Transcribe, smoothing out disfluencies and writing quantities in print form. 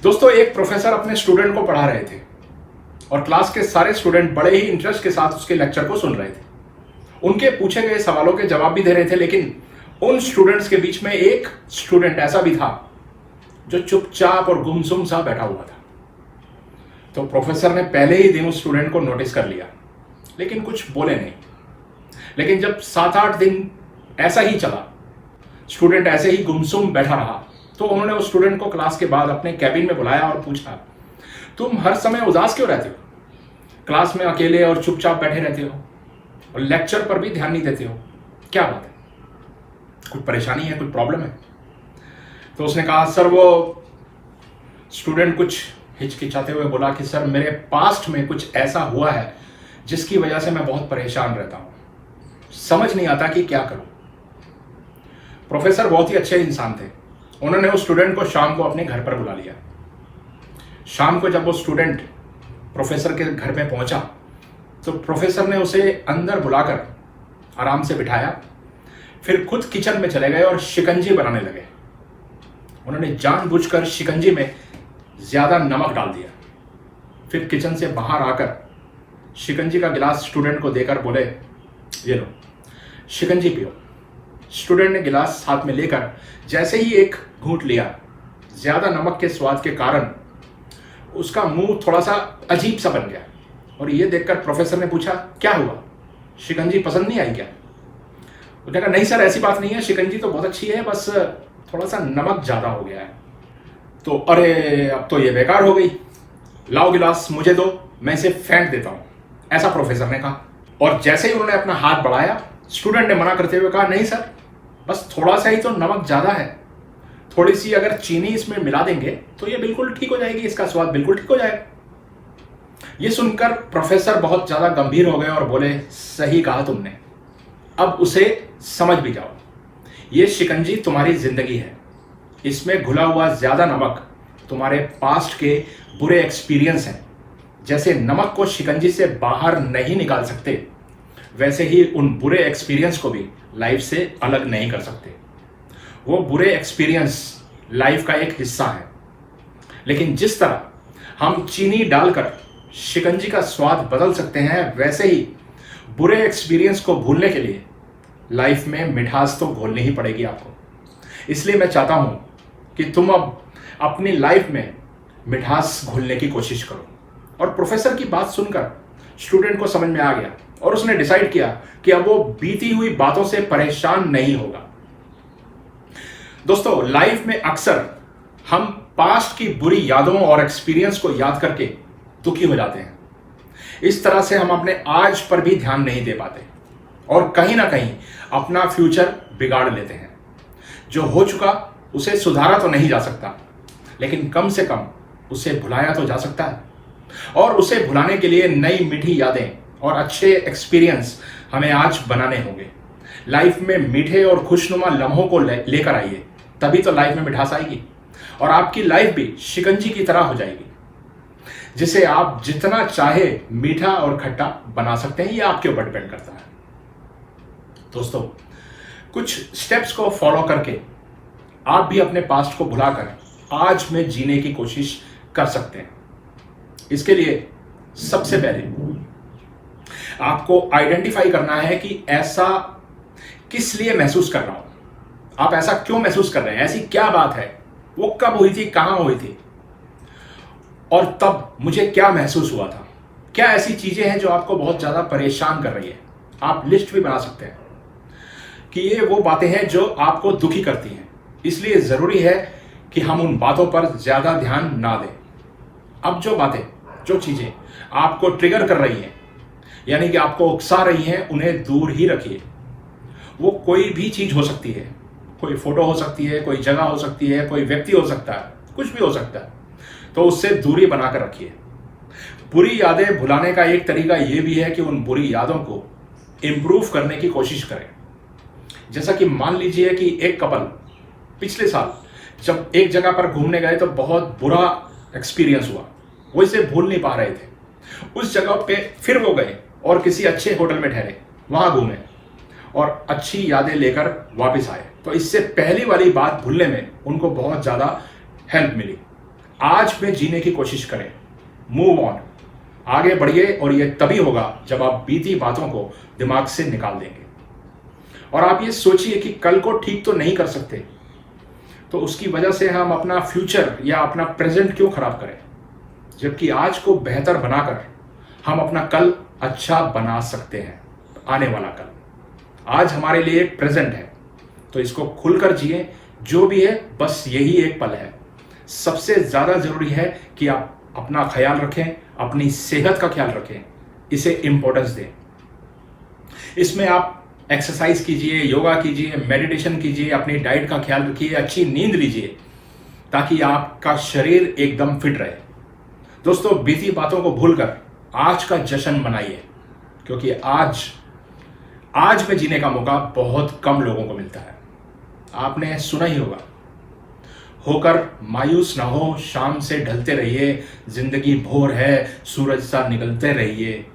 दोस्तों, एक प्रोफेसर अपने स्टूडेंट को पढ़ा रहे थे और क्लास के सारे स्टूडेंट बड़े ही इंटरेस्ट के साथ उसके लेक्चर को सुन रहे थे। उनके पूछे गए सवालों के जवाब भी दे रहे थे, लेकिन उन स्टूडेंट्स के बीच में एक स्टूडेंट ऐसा भी था जो चुपचाप और गुमसुम सा बैठा हुआ था। तो प्रोफेसर ने पहले ही दिन उस स्टूडेंट को नोटिस कर लिया, लेकिन कुछ बोले नहीं। लेकिन जब 7-8 दिन ऐसा ही चला, स्टूडेंट ऐसे ही गुमसुम बैठा रहा, तो उन्होंने उस स्टूडेंट को क्लास के बाद अपने कैबिन में बुलाया और पूछा, तुम हर समय उदास क्यों रहते हो? क्लास में अकेले और चुपचाप बैठे रहते हो और लेक्चर पर भी ध्यान नहीं देते हो, क्या बात है? कुछ परेशानी है, कुछ प्रॉब्लम है? तो उसने कहा, सर, वो स्टूडेंट कुछ हिचकिचाते हुए बोला कि सर, मेरे पास्ट में कुछ ऐसा हुआ है जिसकी वजह से मैं बहुत परेशान रहता हूं, समझ नहीं आता कि क्या करूं। प्रोफेसर बहुत ही अच्छे इंसान थे। उन्होंने उस स्टूडेंट को शाम को अपने घर पर बुला लिया। शाम को जब वो स्टूडेंट प्रोफेसर के घर में पहुंचा तो प्रोफेसर ने उसे अंदर बुलाकर आराम से बिठाया, फिर खुद किचन में चले गए और शिकंजी बनाने लगे। उन्होंने जानबूझकर शिकंजी में ज्यादा नमक डाल दिया। फिर किचन से बाहर आकर शिकंजी का गिलास स्टूडेंट को देकर बोले, ये लो, शिकंजी पियो। स्टूडेंट ने गिलास हाथ में लेकर जैसे ही एक घूंट लिया, ज्यादा नमक के स्वाद के कारण उसका मुंह थोड़ा सा अजीब सा बन गया। और ये देखकर प्रोफेसर ने पूछा, क्या हुआ, शिकंजी पसंद नहीं आई क्या? उसने कहा, नहीं सर, ऐसी बात नहीं है, शिकंजी तो बहुत अच्छी है, बस थोड़ा सा नमक ज्यादा हो गया है। तो अरे, अब तो ये बेकार हो गई, लाओ गिलास मुझे दो, मैं इसे फेंक देता हूं, ऐसा प्रोफेसर ने कहा। और जैसे ही उन्होंने अपना हाथ बढ़ाया, स्टूडेंट ने मना करते हुए कहा, नहीं सर, बस थोड़ा सा ही तो नमक ज्यादा है, थोड़ी सी अगर चीनी इसमें मिला देंगे तो ये बिल्कुल ठीक हो जाएगी, इसका स्वाद बिल्कुल ठीक हो जाएगा। ये सुनकर प्रोफेसर बहुत ज्यादा गंभीर हो गए और बोले, सही कहा तुमने, अब उसे समझ भी जाओ। ये शिकंजी तुम्हारी जिंदगी है, इसमें घुला हुआ ज्यादा नमक तुम्हारे पास्ट के बुरे एक्सपीरियंस हैं। जैसे नमक को शिकंजी से बाहर नहीं निकाल सकते, वैसे ही उन बुरे एक्सपीरियंस को भी लाइफ से अलग नहीं कर सकते। वो बुरे एक्सपीरियंस लाइफ का एक हिस्सा है, लेकिन जिस तरह हम चीनी डालकर शिकंजी का स्वाद बदल सकते हैं, वैसे ही बुरे एक्सपीरियंस को भूलने के लिए लाइफ में मिठास तो घोलनी ही पड़ेगी आपको। इसलिए मैं चाहता हूं कि तुम अब अपनी लाइफ में मिठास घोलने की कोशिश करो। और प्रोफेसर की बात सुनकर स्टूडेंट को समझ में आ गया और उसने डिसाइड किया कि अब वो बीती हुई बातों से परेशान नहीं होगा। दोस्तों, लाइफ में अक्सर हम पास्ट की बुरी यादों और एक्सपीरियंस को याद करके दुखी हो जाते हैं। इस तरह से हम अपने आज पर भी ध्यान नहीं दे पाते और कहीं ना कहीं अपना फ्यूचर बिगाड़ लेते हैं। जो हो चुका उसे सुधारा तो नहीं जा सकता, लेकिन कम से कम उसे भुलाया तो जा सकता है। और उसे भुलाने के लिए नई मीठी यादें और अच्छे एक्सपीरियंस हमें आज बनाने होंगे। लाइफ में मीठे और खुशनुमा लम्हों को लेकर आइए, तभी तो लाइफ में मिठास आएगी और आपकी लाइफ भी शिकंजी की तरह हो जाएगी, जिसे आप जितना चाहे मीठा और खट्टा बना सकते हैं। ये आपके ऊपर डिपेंड करता है। दोस्तों, कुछ स्टेप्स को फॉलो करके आप भी अपने पास्ट को भुलाकर आज में जीने की कोशिश कर सकते हैं। इसके लिए सबसे पहले आपको आइडेंटिफाई करना है कि ऐसा किस लिए महसूस कर रहा हूं। आप ऐसा क्यों महसूस कर रहे हैं? ऐसी क्या बात है? वो कब हुई थी, कहां हुई थी, और तब मुझे क्या महसूस हुआ था? क्या ऐसी चीजें हैं जो आपको बहुत ज्यादा परेशान कर रही है? आप लिस्ट भी बना सकते हैं कि ये वो बातें हैं जो आपको दुखी करती हैं। इसलिए जरूरी है कि हम उन बातों पर ज्यादा ध्यान ना दें। अब जो बातें, जो चीजें आपको ट्रिगर कर रही हैं, यानी कि आपको उकसा रही हैं, उन्हें दूर ही रखिए। वो कोई भी चीज हो सकती है, कोई फोटो हो सकती है, कोई जगह हो सकती है, कोई व्यक्ति हो सकता है, कुछ भी हो सकता है। तो उससे दूरी बनाकर रखिए। बुरी यादें भुलाने का एक तरीका यह भी है कि उन बुरी यादों को इंप्रूव करने की कोशिश करें। जैसा कि मान लीजिए कि एक कपल पिछले साल जब एक जगह पर घूमने गए तो बहुत बुरा एक्सपीरियंस हुआ, वो इसे भूल नहीं पा रहे थे। उस जगह पे फिर वो गए और किसी अच्छे होटल में ठहरे, वहां घूमे और अच्छी यादें लेकर वापस आए। तो इससे पहली वाली बात भूलने में उनको बहुत ज्यादा हेल्प मिली। आज में जीने की कोशिश करें, मूव ऑन, आगे बढ़िए। और यह तभी होगा जब आप बीती बातों को दिमाग से निकाल देंगे। और आप ये सोचिए कि कल को ठीक तो नहीं कर सकते, तो उसकी वजह से हम अपना फ्यूचर या अपना प्रेजेंट क्यों खराब करें, जबकि आज को बेहतर बनाकर हम अपना कल अच्छा बना सकते हैं। आने वाला कल आज हमारे लिए एक प्रेजेंट है, तो इसको खुलकर जिए। जो भी है बस यही एक पल है। सबसे ज्यादा जरूरी है कि आप अपना ख्याल रखें, अपनी सेहत का ख्याल रखें, इसे इंपॉर्टेंस दें। इसमें आप एक्सरसाइज कीजिए, योगा कीजिए, मेडिटेशन कीजिए, अपनी डाइट का ख्याल रखिए, अच्छी नींद लीजिए, ताकि आपका शरीर एकदम फिट रहे। दोस्तों, बीती बातों को भूलकर आज का जश्न मनाइए, क्योंकि आज में जीने का मौका बहुत कम लोगों को मिलता है। आपने सुना ही होगा, होकर मायूस ना हो, शाम से ढलते रहिए, जिंदगी भोर है, सूरज सा निकलते रहिए।